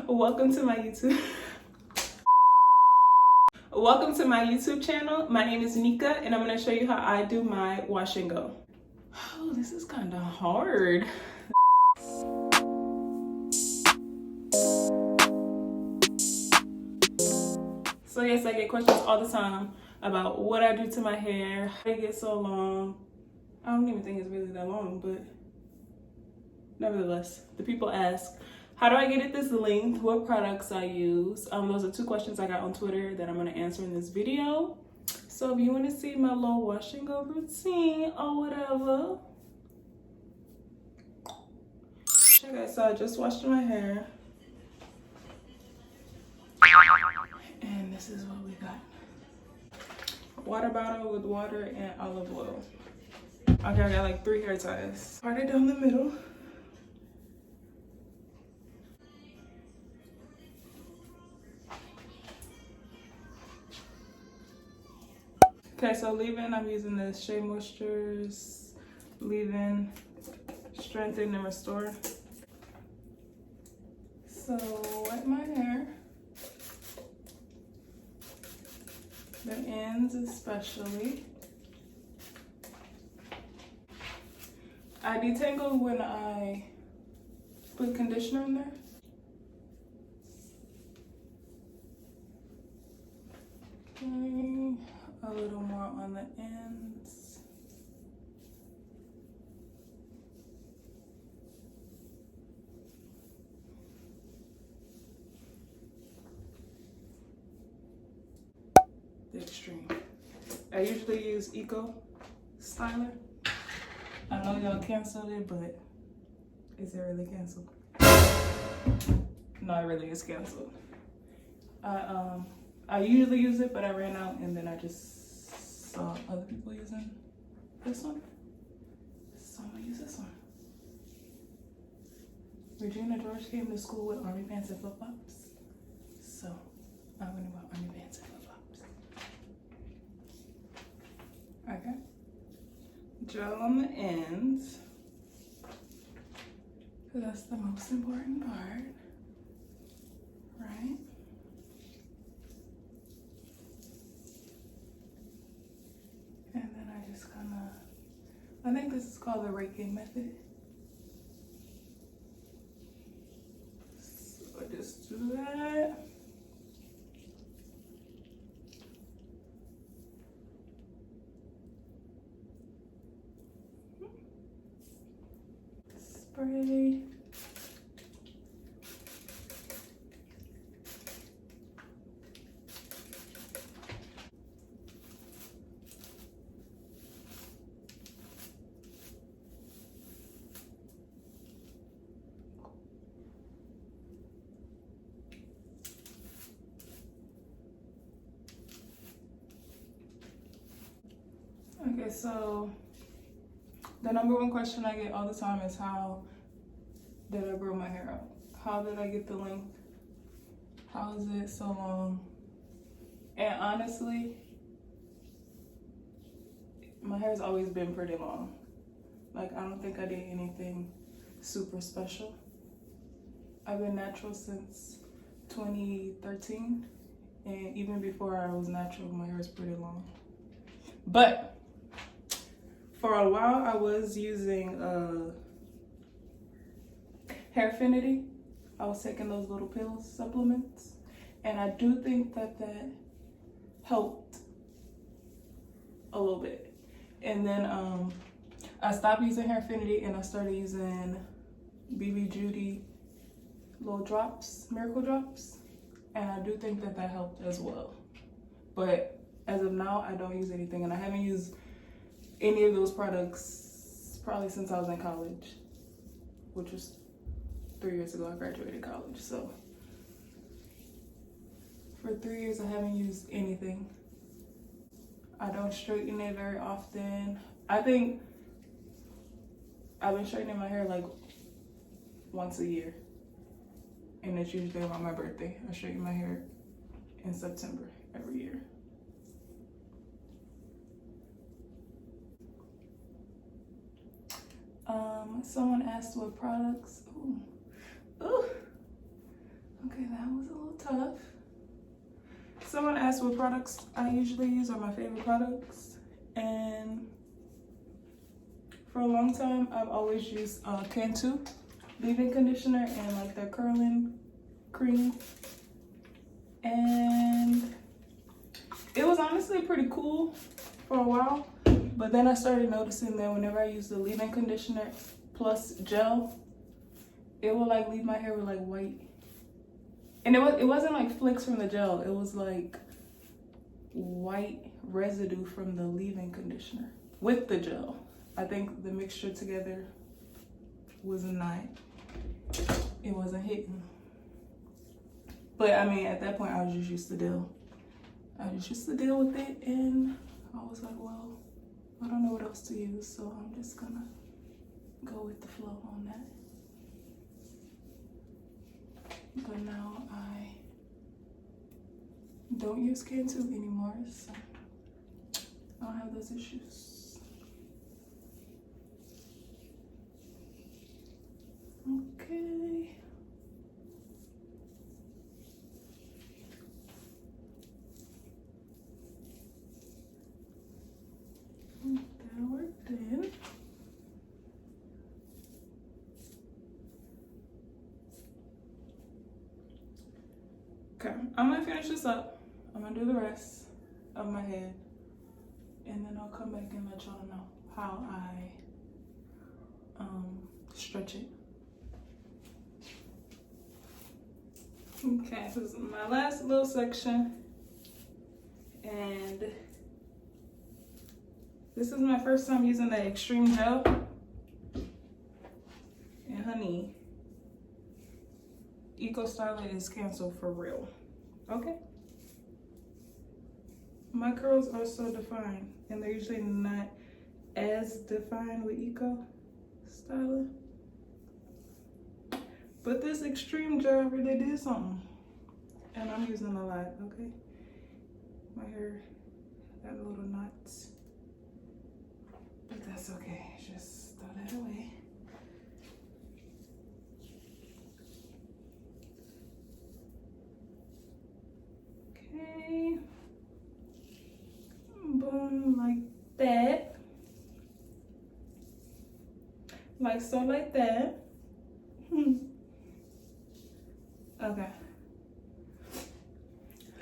Welcome to my YouTube. Welcome to my YouTube channel. My name is Nika, and I'm going to show you how I do my wash and go. Oh, this is kind of hard. So yes, I get questions all the time about what I do to my hair, how it gets so long. I don't even think it's really that long, but nevertheless, the people ask, how do I get it this length? What products I use? Those are two questions I got on Twitter that I'm going to answer in this video. So if you want to see my little wash and go routine or whatever. Okay, so I just washed my hair. And this is what we got. Water bottle with water and olive oil. Okay, I got like 3 hair ties. Parted down the middle. Okay, so leave-in, I'm using this Shea Moisture's leave-in strengthen and restore. So wet my hair, the ends especially. I detangle when I put conditioner in there. Okay, a little more on the ends. The Xtreme. I usually use Eco Styler. I know y'all canceled it, but is it really canceled? No, it really is canceled. I usually use it, but I ran out and then I just saw other people using this one. So I'm gonna use this one. Regina George came to school with army pants and flip-flops. So I'm gonna wear army pants and flip-flops. Okay. Gel on the ends. Because that's the most important part. Right? And then I just kind of, I think this is called the raking method. So I just do that. Spray. Okay, so the number one question I get all the time is how did I grow my hair out? How did I get the length? How is it so long? And honestly, my hair's always been pretty long. Like, I don't think I did anything super special. I've been natural since 2013, and even before I was natural, my hair is pretty long. But for a while, I was using Hairfinity. I was taking those little pill supplements, and I do think that that helped a little bit. And then I stopped using Hairfinity and I started using BB Judy little drops, miracle drops, and I do think that that helped as well. But as of now, I don't use anything, and I haven't used any of those products probably since I was in college, which was 3 years ago. I graduated college, so for 3 years I haven't used anything. I don't straighten it very often. I think I've been straightening my hair like once a year, and it's usually around my birthday. I straighten my hair in September every year. Someone asked what products. Ooh. Okay, Okay, that was a little tough. Someone asked what products I usually use or my favorite products, and for a long time I've always used Cantu leave-in conditioner and like their curling cream, and it was honestly pretty cool for a while, but then I started noticing that whenever I use the leave-in conditioner plus gel, it will like leave my hair with like white. And it wasn't like flicks from the gel. It was like white residue from the leave-in conditioner with the gel. I think the mixture together was not, it wasn't hitting. But I mean, at that point, I was just used to deal. I was used to deal with it, and I was like, well, I don't know what else to use, so I'm just gonna go with the flow on that. But now I don't use Cantu anymore, so I don't have those issues. Okay. That worked in. Okay, I'm gonna finish this up. I'm gonna do the rest of my head, and then I'll come back and let y'all know how I stretch it. Okay, so this is my last little section, and this is my first time using the Xtreme gel. And honey, Eco Styling is canceled for real. Okay? My curls are so defined, and they're usually not as defined with Eco Styling. But this Xtreme gel really did something. And I'm using a lot, okay? My hair got a little knots. But that's okay, just throw that away. Okay. Boom, like that. Like so, like that. Okay.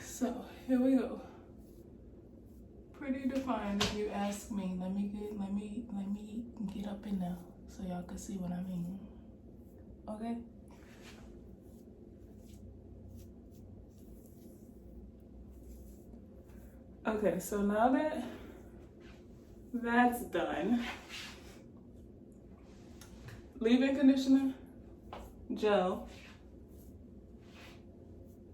So here we go. Pretty defined if you ask me. Let me get up in there so y'all can see what I mean. Okay? Okay, so now that that's done, leave-in conditioner, gel.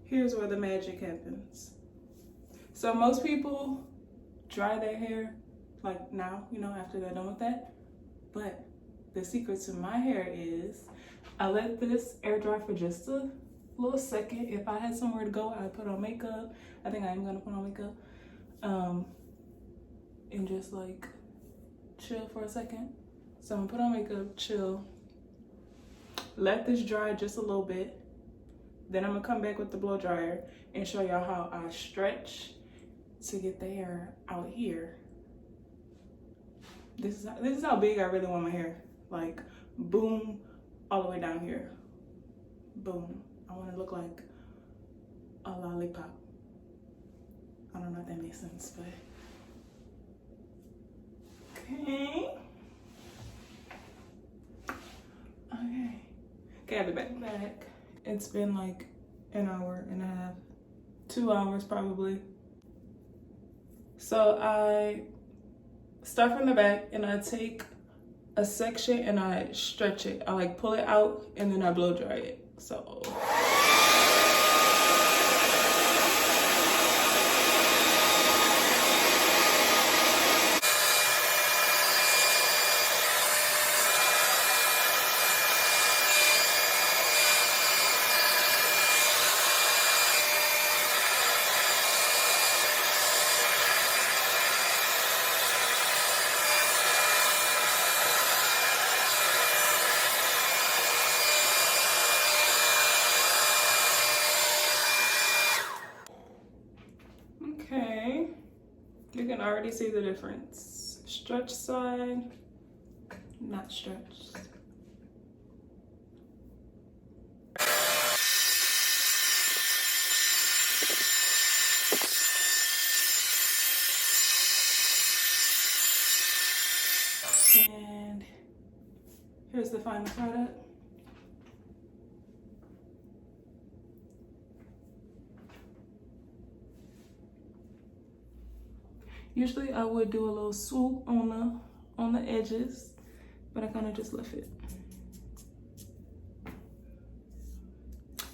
Here's where the magic happens. So most people dry their hair like now, you know, after they're done with that. But the secret to my hair is I let this air dry for just a little second. If I had somewhere to go, I'd put on makeup. I think I am gonna put on makeup. And just like chill for a second. So I'm gonna put on makeup, chill, let this dry just a little bit. Then I'm gonna come back with the blow dryer and show y'all how I stretch to get the hair out here. This is how big I really want my hair. Like boom, all the way down here. Boom. I want to look like a lollipop. I don't know if that makes sense, but okay. Okay, I'll be back. It's been like an hour and a half, 2 hours probably. So I start from the back and I take a section and I stretch it. I like pull it out and then I blow dry it. So can already see the difference. Stretch side, not stretched. And here's the final product. Usually I would do a little swoop on the edges, but I kind of just left it.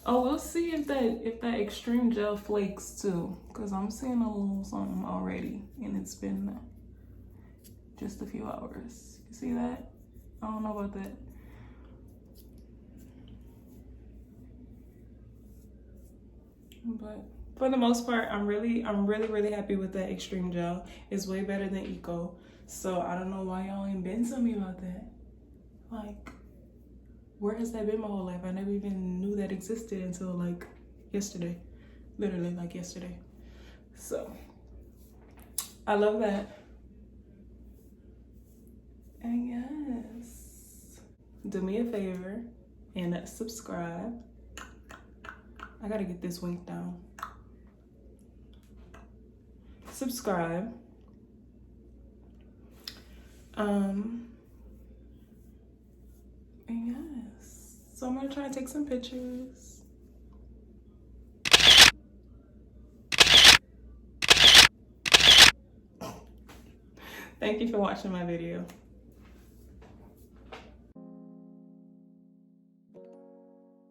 Oh, we'll see if that Xtreme gel flakes too, because I'm seeing a little something already, and it's been just a few hours. You see that? I don't know about that. But for the most part, I'm really happy with that Xtreme gel. It's way better than Eco. So I don't know why y'all ain't been to me about that. Like, where has that been my whole life? I never even knew that existed until like yesterday. Literally like yesterday. So I love that. And yes, do me a favor and subscribe. I gotta get this link down. Subscribe. And yes, so I'm gonna try to take some pictures. Thank you for watching my video.